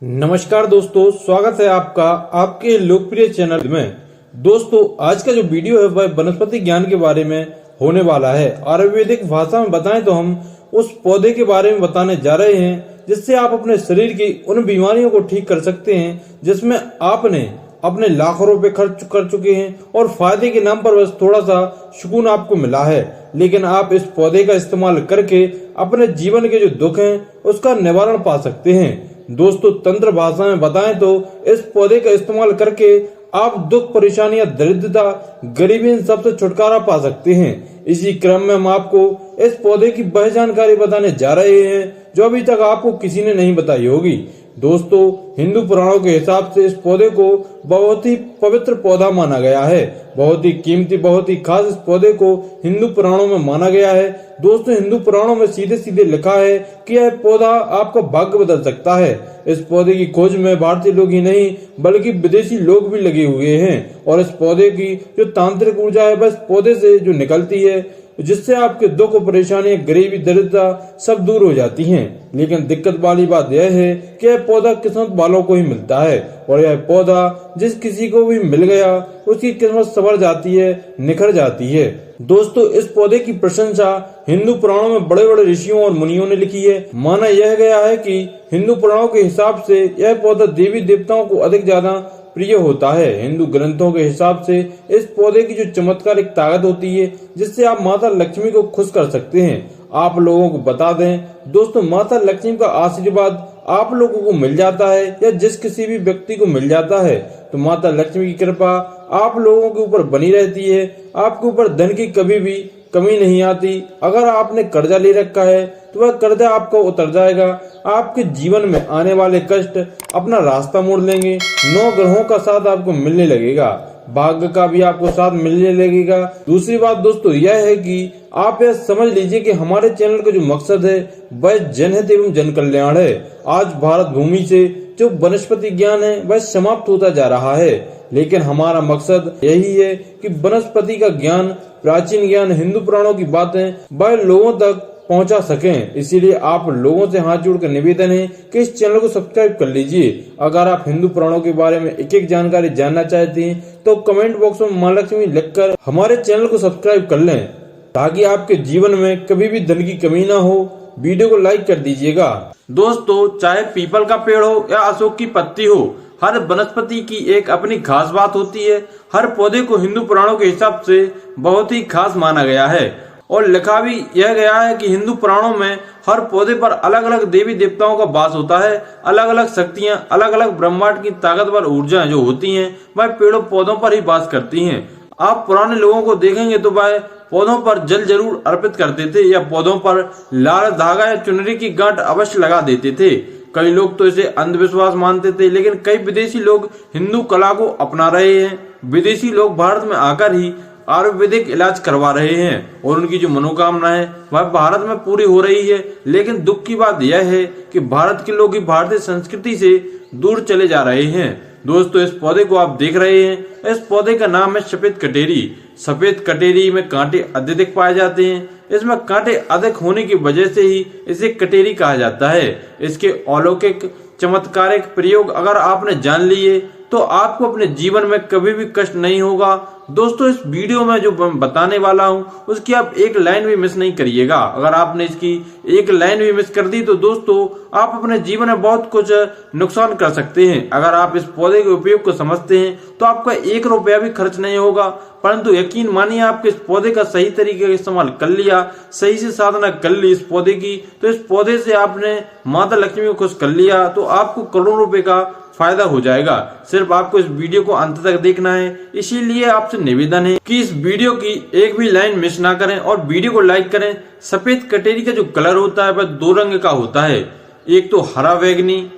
नमस्कार दोस्तों, स्वागत है आपका आपके लोकप्रिय चैनल में। दोस्तों, आज का जो वीडियो है वह वनस्पति ज्ञान के बारे में होने वाला है। आयुर्वेदिक भाषा में बताएं तो हम उस पौधे के बारे में बताने जा रहे हैं जिससे आप अपने शरीर की उन बीमारियों को ठीक कर सकते हैं जिसमें आपने अपने लाखों रुपए खर्च कर चुके हैं और फायदे के नाम पर बस थोड़ा सा सुकून आपको मिला है। लेकिन आप इस पौधे का इस्तेमाल करके अपने जीवन के जो दुख हैं उसका निवारण पा सकते हैं। दोस्तों, तंत्र भाषा में बताएं तो इस पौधे का इस्तेमाल करके आप दुख, परेशानियां, दरिद्रता, गरीबी इन सबसे छुटकारा पा सकते हैं। इसी क्रम में हम आपको इस पौधे की वह जानकारी बताने जा रहे हैं जो अभी तक आपको किसी ने नहीं बताई होगी। दोस्तों, हिंदू पुराणों के हिसाब से इस पौधे को बहुत ही पवित्र पौधा माना गया है। बहुत ही कीमती, बहुत ही खास इस पौधे को हिंदू पुराणों में माना गया है। दोस्तों, हिंदू पुराणों में सीधे सीधे लिखा है कि यह पौधा आपका भाग्य बदल सकता है। इस पौधे की खोज में भारतीय लोग ही नहीं बल्कि विदेशी लोग भी लगे हुए हैं और इस पौधे की जो तांत्रिक ऊर्जा है बस पौधे से जो निकलती है जिससे आपके दुख, परेशानियां, गरीबी, दरिद्रता सब दूर हो जाती हैं। लेकिन दिक्कत वाली बात यह है कि यह पौधा किस्मत वालों को ही मिलता है और यह पौधा जिस किसी को भी मिल गया उसकी किस्मत संवर जाती है, निखर जाती है। दोस्तों, इस पौधे की प्रशंसा हिंदू पुराणों में बड़े बड़े ऋषियों और मुनियों ने लिखी है। माना यह गया है कि हिंदू पुराणों के हिसाब से यह पौधा देवी देवताओं को अधिक ज्यादा प्रिय होता है। हिंदू ग्रंथों के हिसाब से इस पौधे की जो चमत्कारिक ताकत होती है जिससे आप माता लक्ष्मी को खुश कर सकते हैं। आप लोगों को बता दें दोस्तों, माता लक्ष्मी का आशीर्वाद आप लोगों को मिल जाता है या जिस किसी भी व्यक्ति को मिल जाता है तो माता लक्ष्मी की कृपा आप लोगों के ऊपर बनी रहती है। आपके ऊपर धन की कभी भी कमी नहीं आती। अगर आपने कर्जा ले रखा है तो वह कर्जा आपका उतर जाएगा। आपके जीवन में आने वाले कष्ट अपना रास्ता मोड़ लेंगे। 9 ग्रहों का साथ आपको मिलने लगेगा, भाग्य का भी आपको साथ मिलने लगेगा। दूसरी बात दोस्तों यह है कि आप यह समझ लीजिए कि हमारे चैनल का जो मकसद है वह जनहित एवं जन कल्याण है। आज भारत भूमि से जो वनस्पति ज्ञान है वह समाप्त होता जा रहा है, लेकिन हमारा मकसद यही है कि वनस्पति का ज्ञान, प्राचीन ज्ञान, हिंदू पुराणों की बातें वह लोगों तक पहुंचा सकें। इसीलिए आप लोगों से हाथ जोड़कर निवेदन है कि इस चैनल को सब्सक्राइब कर लीजिए। अगर आप हिंदू पुराणों के बारे में एक एक जानकारी जानना चाहते हैं तो कमेंट बॉक्स में मां लक्ष्मी लिखकर हमारे चैनल को सब्सक्राइब कर लें ताकि आपके जीवन में कभी भी धन की कमी ना हो। वीडियो को लाइक कर दीजिएगा। दोस्तों, चाहे पीपल का पेड़ हो या अशोक की पत्ती हो, हर वनस्पति की एक अपनी खास बात होती है। हर पौधे को हिंदू पुराणों के हिसाब से बहुत ही खास माना गया है और लिखा भी यह गया है कि हिंदू पुराणों में हर पौधे पर अलग अलग देवी देवताओं का वास होता है। अलग अलग शक्तियां, अलग अलग ब्रह्मांड की ताकतवर ऊर्जाएं जो होती हैं वह पेड़ों पौधों पर ही वास करती हैं। आप पुराने लोगों को देखेंगे तो वह पौधों पर जल जरूर अर्पित करते थे या पौधों पर लाल धागा या चुनरी की गांठ अवश्य लगा देते थे। कई लोग तो इसे अंधविश्वास मानते थे, लेकिन कई विदेशी लोग हिंदू कला को अपना रहे हैं। विदेशी लोग भारत में आकर ही आयुर्वेदिक इलाज करवा रहे हैं और उनकी जो मनोकामना है वह भारत में पूरी हो रही है। लेकिन दुख की बात यह है कि भारत के लोग ही भारतीय संस्कृति से दूर चले जा रहे हैं। दोस्तों, इस पौधे को आप देख रहे हैं, इस पौधे का नाम है सफेद कटेरी। सफेद कटेरी में कांटे अत्यधिक पाए जाते हैं। इसमें कांटे अधिक होने की वजह से ही इसे कटेरी कहा जाता है। इसके अलौकिक चमत्कारिक प्रयोग अगर आपने जान लिए तो आपको अपने जीवन में कभी भी कष्ट नहीं होगा। दोस्तों, इस वीडियो में जो बताने वाला हूं उसकी आप एक लाइन भी मिस नहीं करिएगा। अगर आपने इसकी एक लाइन भी मिस कर दी तो दोस्तों आप अपने जीवन में बहुत कुछ नुकसान कर सकते हैं। अगर आप इस पौधे के उपयोग को समझते हैं तो आपका 1 रुपया भी खर्च नहीं होगा, परंतु यकीन मानिए आपके इस पौधे का सही तरीके का इस्तेमाल कर लिया, सही से साधना कर ली इस पौधे की, तो इस पौधे से आपने माता लक्ष्मी को खुश कर लिया तो आपको करोड़ों रुपए का फायदा हो जाएगा। सिर्फ आपको इस वीडियो को अंत तक देखना है। इसीलिए आपसे निवेदन है कि इस वीडियो की एक भी लाइन मिस ना करें और वीडियो को लाइक करें। सफेद कटेरी का जो कलर होता है वह 2 रंग का होता है, एक तो हरा बैगनी,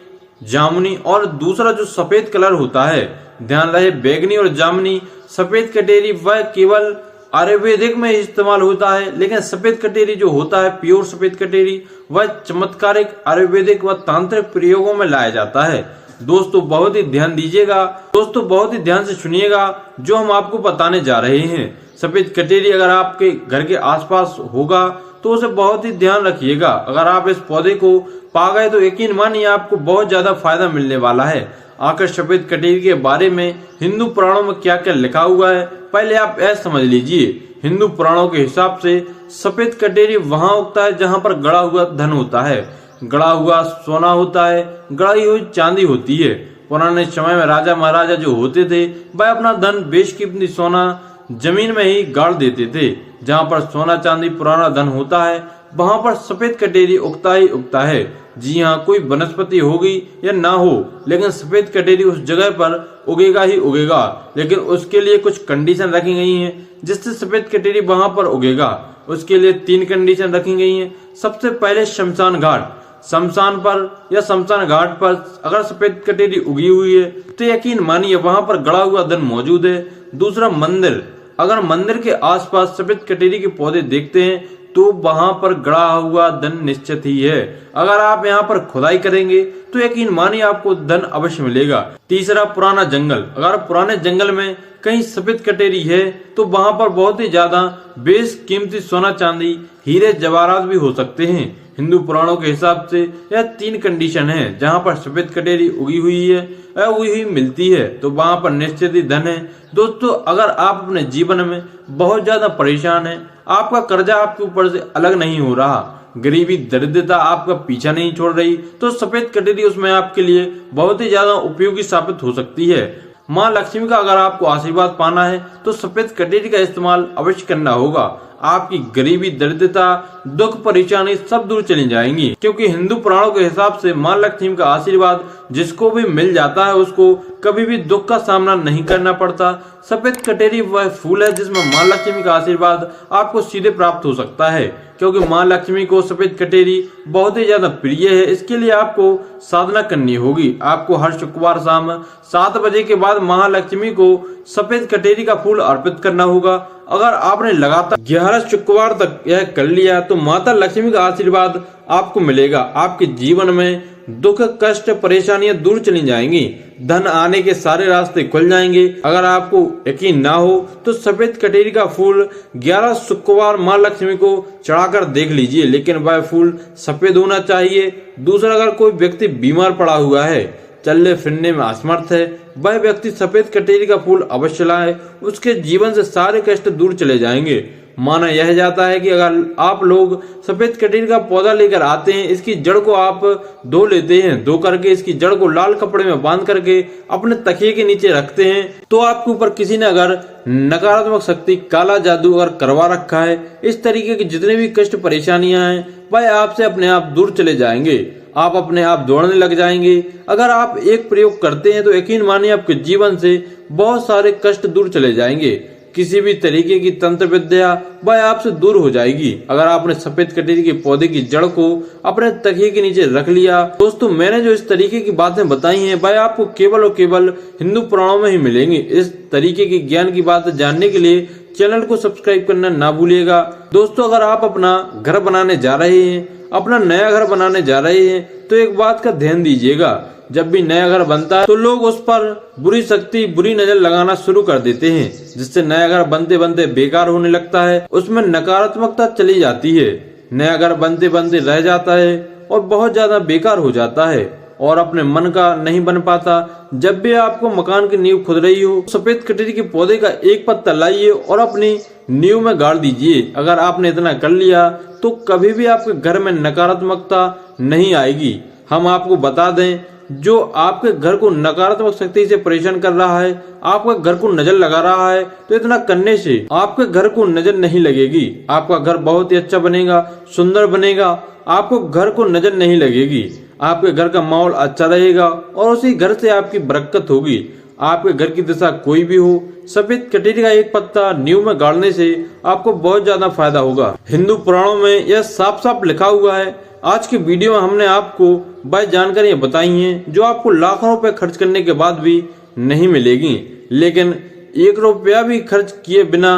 जामुनी और दूसरा जो सफेद कलर होता है। ध्यान रहे, बैगनी और जामुनी। सफेद कटेरी वह केवल आयुर्वेदिक में इस्तेमाल होता है, लेकिन सफेद कटेरी जो होता है, प्योर सफेद कटेरी, वह चमत्कारिक आयुर्वेदिक व तांत्रिक प्रयोगों में लाया जाता है। दोस्तों, बहुत ही ध्यान दीजिएगा। दोस्तों, बहुत ही ध्यान से सुनिएगा जो हम आपको बताने जा रहे हैं। सफेद कटेरी अगर आपके घर के आसपास होगा तो उसे बहुत ही ध्यान रखिएगा। अगर आप इस पौधे को पा गए तो यकीन मानिए आपको बहुत ज्यादा फायदा मिलने वाला है। आखिर सफेद कटेरी के बारे में हिंदू पुराणों में क्या क्या लिखा हुआ है, पहले आप ऐसा समझ लीजिए। हिंदू पुराणों के हिसाब से सफेद कटेरी वहां उगता है जहां पर गड़ा हुआ धन होता है, गड़ा हुआ सोना होता है, गढ़ी हुई चांदी होती है। पुराने समय में राजा महाराजा जो होते थे वह अपना धन बेशकीमती सोना जमीन में ही गाड़ देते थे। जहां पर सोना चांदी पुराना धन होता है वहां पर सफेद कटेरी उगता ही उगता है। जी हाँ, कोई वनस्पति होगी या ना हो, लेकिन सफेद कटेरी उस जगह पर उगेगा ही उगेगा। लेकिन उसके लिए कुछ कंडीशन रखी गई हैं जिससे सफेद कटेरी वहां पर उगेगा। उसके लिए 3 कंडीशन रखी गई हैं। सबसे पहले शमशान घाट, शमशान पर या शमशान घाट पर अगर सफेद कटेरी उगी हुई है तो यकीन मानिए वहां पर गड़ा हुआ धन मौजूद है। दूसरा मंदिर, अगर मंदिर के आसपास सफेद कटेरी के पौधे देखते हैं तो वहां पर गड़ा हुआ धन निश्चित ही है। अगर आप यहाँ पर खुदाई करेंगे तो यकीन मानिए आपको धन अवश्य मिलेगा। तीसरा पुराना जंगल, अगर पुराने जंगल में कहीं सफेद कटेरी है तो वहां पर बहुत ही ज्यादा बेशकीमती सोना चांदी हीरे जवाहरात भी हो सकते हैं। हिंदू पुराणों के हिसाब से यह 3 कंडीशन है। जहां पर सफेद कटेरी उगी हुई है या उगी हुई मिलती है तो वहां पर निश्चित ही धन है। दोस्तों, अगर आप अपने जीवन में बहुत ज्यादा परेशान हैं, आपका कर्जा आपके ऊपर से अलग नहीं हो रहा, गरीबी दरिद्रता आपका पीछा नहीं छोड़ रही, तो सफेद कटेरी उसमें आपके लिए बहुत ही ज्यादा उपयोगी साबित हो सकती है। माँ लक्ष्मी का अगर आपको आशीर्वाद पाना है तो सफेद कटेरी का इस्तेमाल अवश्य करना होगा। आपकी गरीबी दरिद्रता दुख परेशानी सब दूर चली जाएंगी, क्योंकि हिंदू पुराणों के हिसाब से माँ लक्ष्मी का आशीर्वाद जिसको भी मिल जाता है उसको कभी भी दुख का सामना नहीं करना पड़ता। सफेद कटेरी वह फूल है जिसमें माँ लक्ष्मी का आशीर्वाद आपको सीधे प्राप्त हो सकता है, क्योंकि माँ लक्ष्मी को सफेद कटेरी बहुत ही ज्यादा प्रिय है। इसके लिए आपको साधना करनी होगी। आपको हर शुक्रवार शाम 7 बजे के बाद महालक्ष्मी को सफेद कटेरी का फूल अर्पित करना होगा। अगर आपने लगातार 11 शुक्रवार तक यह कर लिया तो माता लक्ष्मी का आशीर्वाद आपको मिलेगा। आपके जीवन में दुख कष्ट परेशानियां दूर चली जाएंगी, धन आने के सारे रास्ते खुल जाएंगे। अगर आपको यकीन ना हो तो सफेद कटेरी का फूल 11 शुक्रवार माँ लक्ष्मी को चढ़ाकर देख लीजिए, लेकिन वह फूल सफेद होना चाहिए। दूसरा, अगर कोई व्यक्ति बीमार पड़ा हुआ है, चलने फिरने में असमर्थ है, वह व्यक्ति सफेद कटेरी का फूल अवश्य लाए, उसके जीवन से सारे कष्ट दूर चले जाएंगे। माना यह जाता है कि अगर आप लोग सफेद कटेरी का पौधा लेकर आते हैं, इसकी जड़ को आप धो लेते हैं, धो करके इसकी जड़ को लाल कपड़े में बांध करके अपने तकिए के नीचे रखते हैं, तो आपके ऊपर किसी ने अगर नकारात्मक शक्ति काला जादू अगर करवा रखा है, इस तरीके के जितने भी कष्ट परेशानियां हैं वह आपसे अपने आप दूर चले जाएंगे। आप अपने आप दौड़ने लग जाएंगे। अगर आप एक प्रयोग करते हैं तो यकीन मानिए आपके जीवन से बहुत सारे कष्ट दूर चले जाएंगे। किसी भी तरीके की तंत्र विद्या वह आपसे दूर हो जाएगी अगर आपने सफेद कटेरी के पौधे की जड़ को अपने तकिए के नीचे रख लिया। दोस्तों, मैंने जो इस तरीके की बातें बताई हैं वह आपको केवल और केवल हिंदू पुराणों में ही मिलेंगी। इस तरीके की ज्ञान की बात जानने के लिए चैनल को सब्सक्राइब करना ना भूलिएगा। दोस्तों, अगर आप अपना घर बनाने जा रहे हैं, अपना नया घर बनाने जा रहे हैं, तो एक बात का ध्यान दीजिएगा, जब भी नया घर बनता है तो लोग उस पर बुरी शक्ति बुरी नजर लगाना शुरू कर देते हैं, जिससे नया घर बनते बनते बेकार होने लगता है, उसमें नकारात्मकता चली जाती है, नया घर बनते बनते रह जाता है और बहुत ज्यादा बेकार हो जाता है और अपने मन का नहीं बन पाता। जब भी आपको मकान की नींव खुद रही हो, सफेद कटेरी के पौधे का एक पत्ता लाइए और अपनी नींव में गाड़ दीजिए। अगर आपने इतना कर लिया तो कभी भी आपके घर में नकारात्मकता नहीं आएगी। हम आपको बता दें, जो आपके घर को नकारात्मक शक्ति से परेशान कर रहा है, आपके घर को नजर लगा रहा है, तो इतना करने से आपके घर को नजर नहीं लगेगी। आपका घर बहुत ही अच्छा बनेगा, सुंदर बनेगा, आपको घर को नजर नहीं लगेगी, आपके घर का माहौल अच्छा रहेगा और उसी घर से आपकी बरकत होगी। आपके घर की दिशा कोई भी हो, सफेद कटेरी का एक पत्ता नींव में गाड़ने से आपको बहुत ज्यादा फायदा होगा। हिंदू पुराणों में यह साफ साफ लिखा हुआ है। आज की वीडियो में हमने आपको वह जानकारियां बताई हैं जो आपको लाखों रुपए खर्च करने के बाद भी नहीं मिलेगी, लेकिन 1 रुपया भी खर्च किए बिना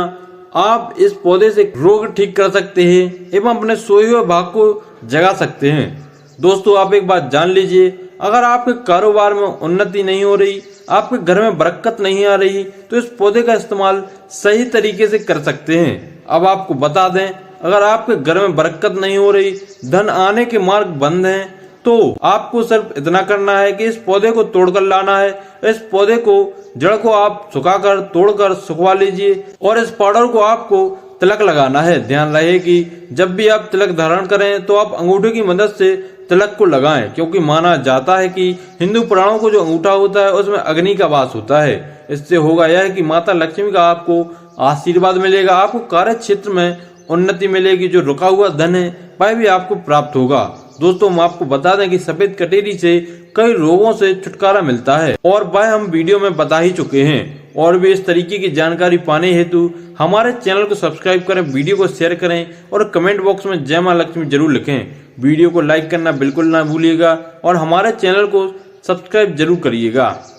आप इस पौधे से रोग ठीक कर सकते हैं एवं अपने सोए हुए भाग को जगा सकते हैं। दोस्तों, आप एक बात जान लीजिए, अगर आपके कारोबार में उन्नति नहीं हो रही, आपके घर में बरकत नहीं आ रही, तो इस पौधे का इस्तेमाल सही तरीके से कर सकते हैं। अब आपको बता दें, अगर आपके घर में बरकत नहीं हो रही, धन आने के मार्ग बंद हैं, तो आपको सिर्फ इतना करना है कि इस पौधे को तोड़कर लाना है। इस पौधे को जड़ को आप सुखाकर तोड़कर सुखवा लीजिए और इस पाउडर को आपको तिलक लगाना है। ध्यान रहे कि जब भी आप तिलक धारण करें तो आप अंगूठे की मदद से तिलक को लगाएं, क्योंकि माना जाता है कि हिंदू पुराणों को जो अंगूठा होता है उसमें अग्नि का वास होता है। इससे होगा यह कि माता लक्ष्मी का आपको आशीर्वाद मिलेगा, आपको कार्य क्षेत्र में उन्नति मिलेगी, जो रुका हुआ धन है वह भी आपको प्राप्त होगा। दोस्तों हम आपको बता दें कि सफेद कटेरी से कई रोगों से छुटकारा मिलता है और वह हम वीडियो में बता ही चुके हैं। और भी इस तरीके की जानकारी पाने हेतु हमारे चैनल को सब्सक्राइब करें, वीडियो को शेयर करें और कमेंट बॉक्स में जय मां लक्ष्मी जरूर लिखें। वीडियो को लाइक करना बिल्कुल ना भूलिएगा और हमारे चैनल को सब्सक्राइब जरूर करिएगा।